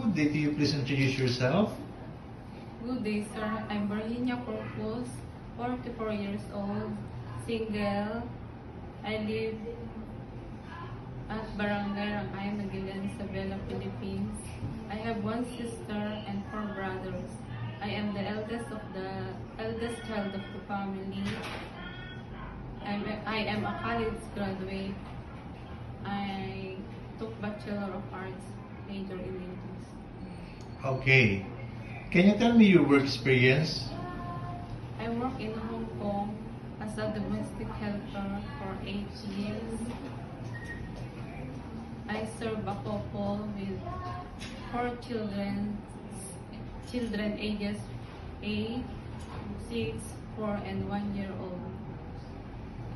Good day to you. Please introduce yourself. Good day, sir. I'm Virginia Corpus, 44 years old, single. I live at Barangay Rangay, Maguilan, Isabela, Philippines. I have one sister and 4 brothers. I am the eldest child of the family. I am a college graduate. I took Bachelor of Arts, major in English. Okay. Can you tell me your work experience? I work in Hong Kong as a domestic helper for 8 years. I serve a couple with 4 children ages 8, 6, 4, and 1 year old.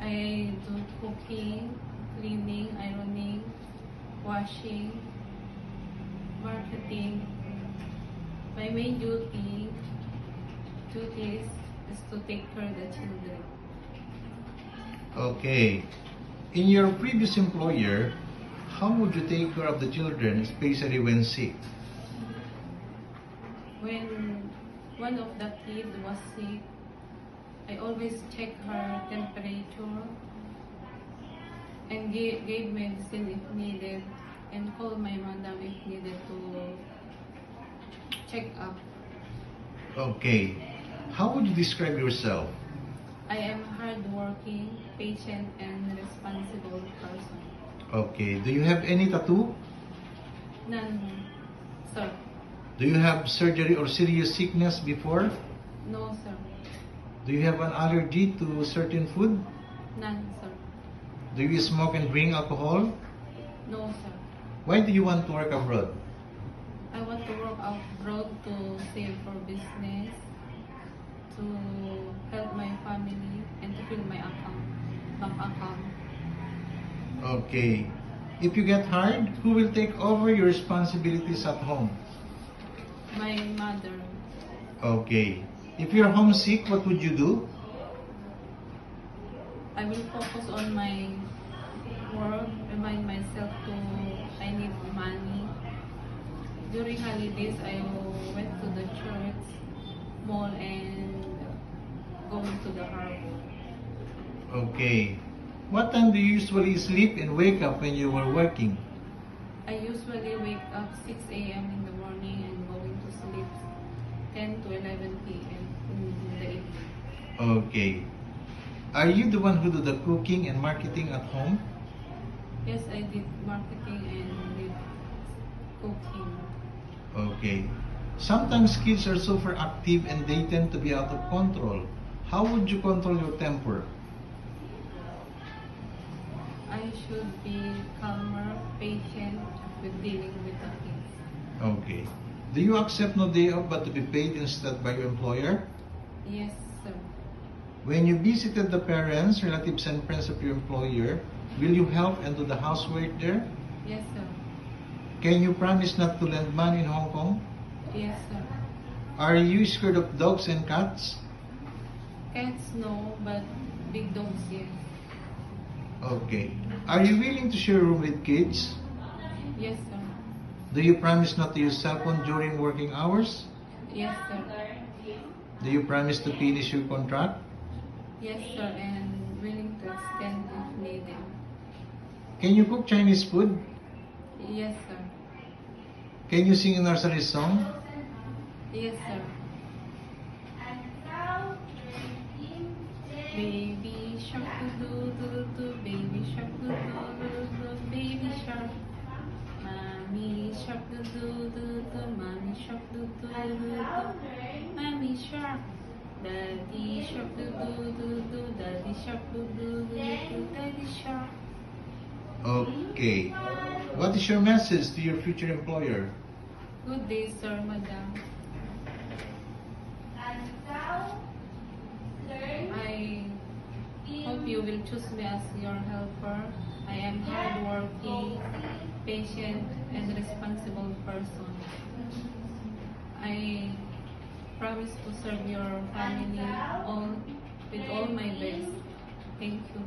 I do cooking, cleaning, ironing, washing, marketing. My main duties is to take care of the children. Okay. In your previous employer, how would you take care of the children, especially when sick? When one of the kids was sick, I always check her temperature and gave medicine if needed, and call my madam if needed to check up. Okay. How would you describe yourself? I am hardworking, patient, and responsible person. Okay. Do you have any tattoo? None, sir. Do you have surgery or serious sickness before? No, sir. Do you have an allergy to certain food? None, sir. Do you smoke and drink alcohol? No, sir. Why do you want to work abroad? I want to work abroad to save for business, to help my family, and to fill my bank account. Okay. If you get hired, who will take over your responsibilities at home? My mother. Okay. If you're homesick, what would you do? I will focus on my work, remind myself I need money. During holidays, I went to the church, mall, and going to the harbor. Okay. What time do you usually sleep and wake up when you were working? I usually wake up 6 a.m. in the morning and going to sleep 10 to 11 p.m. in the evening. Okay. Are you the one who do the cooking and marketing at home? Yes, I did marketing and did cooking. Okay. Sometimes kids are super active and they tend to be out of control. How would you control your temper? I should be calmer, patient with dealing with the kids. Okay. Do you accept no day off but to be paid instead by your employer? Yes, sir. When you visited the parents, relatives, and friends of your employer, will you help and do the housework there? Yes, sir. Can you promise not to lend money in Hong Kong? Yes, sir. Are you scared of dogs and cats? Cats, no, but big dogs, yes. Okay. Are you willing to share a room with kids? Yes, sir. Do you promise not to use cell phone during working hours? Yes, sir. Do you promise to finish your contract? Yes, sir, and willing to extend if needed. Can you cook Chinese food? Yes, sir. Can you sing a nursery song? Yes, sir. Baby shark doo doo doo, baby shark doo doo doo doo, baby shark. Mommy shark doo doo doo doo, mommy shark doo doo doo doo, mommy shark. Daddy shark doo doo doo doo, daddy shark doo doo doo doo, daddy shark. Okay. What is your message to your future employer? Good day, sir, madam. I hope you will choose me as your helper. I am hardworking, patient, and responsible person. I promise to serve your family with all my best. Thank you.